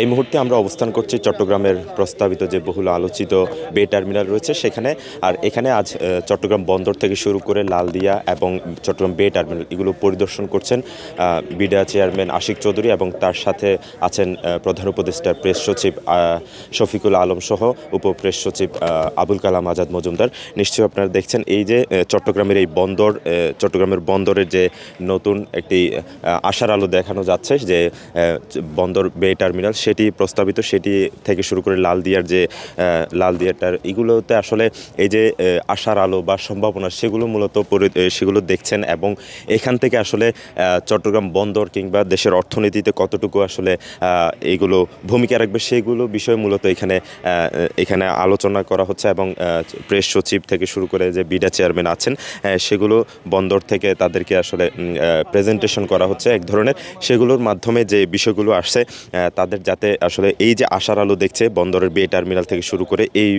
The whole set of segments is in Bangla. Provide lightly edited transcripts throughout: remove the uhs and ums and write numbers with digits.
এই মুহূর্তে আমরা অবস্থান করছি চট্টগ্রামের প্রস্তাবিত যে বহুল আলোচিত বে টার্মিনাল রয়েছে সেখানে। আর এখানে আজ চট্টগ্রাম বন্দর থেকে শুরু করে লালদিয়া এবং চট্টগ্রাম বে টার্মিনাল এগুলো পরিদর্শন করছেন বিডা চেয়ারম্যান আশিক চৌধুরী, এবং তার সাথে আছেন প্রধান উপদেষ্টার প্রেস সচিব শফিকুল আলম সহ উপপ্রেস সচিব আবুল কালাম আজাদ মজুমদার। নিশ্চয়ই আপনারা দেখছেন এই যে চট্টগ্রামের এই বন্দর, চট্টগ্রামের বন্দরের যে নতুন একটি আশার আলো দেখানো যাচ্ছে, যে বন্দর বে টার্মিনাল সেটি প্রস্তাবিত, সেটি থেকে শুরু করে লালদিয়াটার এগুলোতে আসলে এই যে আশার আলো বা সম্ভাবনা সেগুলো মূলত সেগুলো দেখছেন। এবং এখান থেকে আসলে চট্টগ্রাম বন্দর কিংবা দেশের অর্থনীতিতে কতটুকু আসলে এইগুলো ভূমিকা রাখবে সেগুলো বিষয়ে মূলত এখানে আলোচনা করা হচ্ছে। এবং প্রেস সচিব থেকে শুরু করে যে বিডা চেয়ারম্যান আছেন সেগুলো বন্দর থেকে তাদেরকে আসলে প্রেজেন্টেশন করা হচ্ছে এক ধরনের। সেগুলোর মাধ্যমে যে বিষয়গুলো আসছে তাদের যাতে আসলে এই যে আশার আলো দেখছে বন্দরের বে টার্মিনাল থেকে শুরু করে এই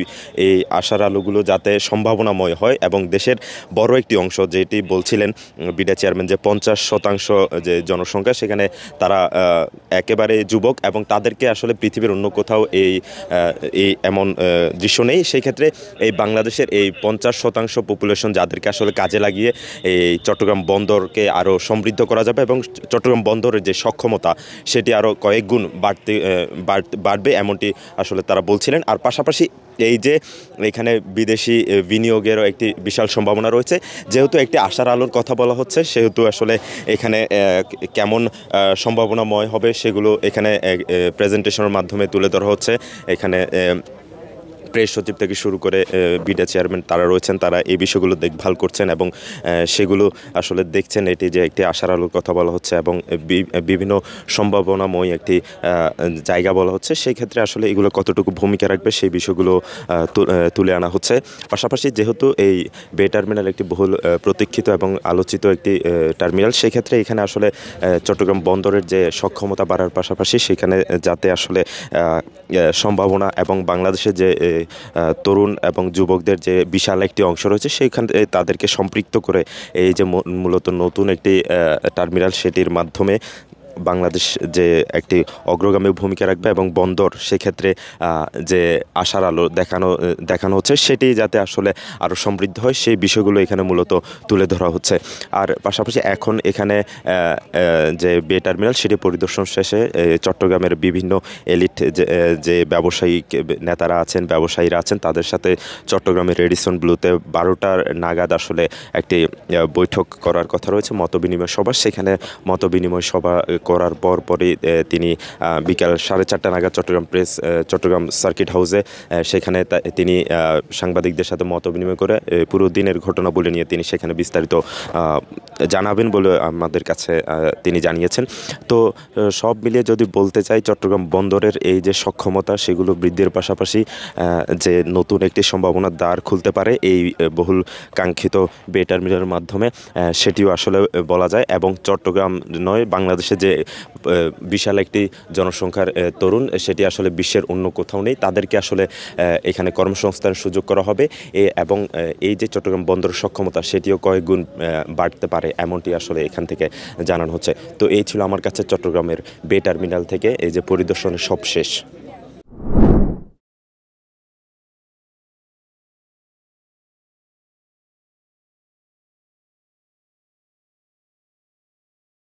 আশার আলোগুলো যাতে সম্ভাবনাময় হয়, এবং দেশের বড় একটি অংশ, যেটি বলছিলেন বিডা চেয়ারম্যান, যে 50% যে জনসংখ্যা সেখানে তারা একেবারে যুবক, এবং তাদেরকে আসলে পৃথিবীর অন্য কোথাও এমন দৃশ্য নেই। সেই ক্ষেত্রে এই বাংলাদেশের এই 50% পপুলেশন যাদেরকে আসলে কাজে লাগিয়ে এই চট্টগ্রাম বন্দরকে আরও সমৃদ্ধ করা যাবে, এবং চট্টগ্রাম বন্দরের যে সক্ষমতা সেটি আরও কয়েক গুণ বাড়বে, এমনটি আসলে তারা বলছিলেন। আর পাশাপাশি এই যে এখানে বিদেশি বিনিয়োগেরও একটি বিশাল সম্ভাবনা রয়েছে। যেহেতু একটি আশার আলোর কথা বলা হচ্ছে, সেহেতু আসলে এখানে কেমন সম্ভাবনাময় হবে সেগুলো এখানে প্রেজেন্টেশনের মাধ্যমে তুলে ধরা হচ্ছে। এখানে প্রেস সচিব থেকে শুরু করে বিডা চেয়ারম্যান তারা রয়েছেন, তারা এই বিষয়গুলো দেখভাল করছেন এবং সেগুলো আসলে দেখছেন। এটি যে একটি আশার আলোর কথা বলা হচ্ছে এবং বিভিন্ন সম্ভাবনাময় একটি জায়গা বলা হচ্ছে, সেই ক্ষেত্রে আসলে এগুলো কতটুকু ভূমিকা রাখবে সেই বিষয়গুলো তুলে আনা হচ্ছে। পাশাপাশি যেহেতু এই বে টার্মিনাল একটি বহুল প্রতীক্ষিত এবং আলোচিত একটি টার্মিনাল, সেই ক্ষেত্রে এখানে আসলে চট্টগ্রাম বন্দরের যে সক্ষমতা বাড়ার পাশাপাশি সেখানে যাতে আসলে সম্ভাবনা এবং বাংলাদেশের যে তরুণ এবং যুবকদের যে বিশাল একটি অংশ রয়েছে সেইখানে তাদেরকে সম্পৃক্ত করে এই যে মূলত নতুন একটি টার্মিনাল, সেটির মাধ্যমে বাংলাদেশ যে একটি অগ্রগামী ভূমিকা রাখবে এবং বন্দর সেক্ষেত্রে যে আশার আলো দেখানো হচ্ছে সেটি যাতে আসলে আরও সমৃদ্ধ হয় সেই বিষয়গুলো এখানে মূলত তুলে ধরা হচ্ছে। আর পাশাপাশি এখন এখানে যে বে টার্মিনাল সেটি পরিদর্শন শেষে চট্টগ্রামের বিভিন্ন এলিট যে ব্যবসায়িক নেতারা আছেন, ব্যবসায়ীরা আছেন, তাদের সাথে চট্টগ্রামের রেডিসন ব্লুতে 12টার নাগাদ আসলে একটি বৈঠক করার কথা রয়েছে, মতবিনিময় সভা। সেখানে মতবিনিময় সভা করার পরই তিনি বিকাল 4:30 নাগাদ চট্টগ্রাম সার্কিট হাউসে সেখানে তিনি সাংবাদিকদের সাথে মত বিনিময় করে পুরো দিনের ঘটনাবলী নিয়ে তিনি সেখানে বিস্তারিত জানাবেন বলে আমাদের কাছে তিনি জানিয়েছেন। তো সব মিলিয়ে যদি বলতে চাই, চট্টগ্রাম বন্দরের এই যে সক্ষমতা সেগুলো বৃদ্ধির পাশাপাশি যে নতুন একটি সম্ভাবনার দ্বার খুলতে পারে এই বহুল কাঙ্ক্ষিত বে টার্মিনালের মাধ্যমে, সেটিও আসলে বলা যায়। এবং চট্টগ্রাম নয়, বাংলাদেশে যে বিশাল একটি জনসংখ্যার তরুণ, সেটি আসলে বিশ্বের অন্য কোথাও নেই, তাদেরকে আসলে এখানে কর্মসংস্থানের সুযোগ করা হবে এবং এই যে চট্টগ্রাম বন্দরের সক্ষমতা সেটিও কয়েক গুণ বাড়তে পারে, এমনটি আসলে এখান থেকে জানানো হচ্ছে। তো এই ছিল আমার কাছে চট্টগ্রামের বে টার্মিনাল থেকে এই যে পরিদর্শনের সব শেষ।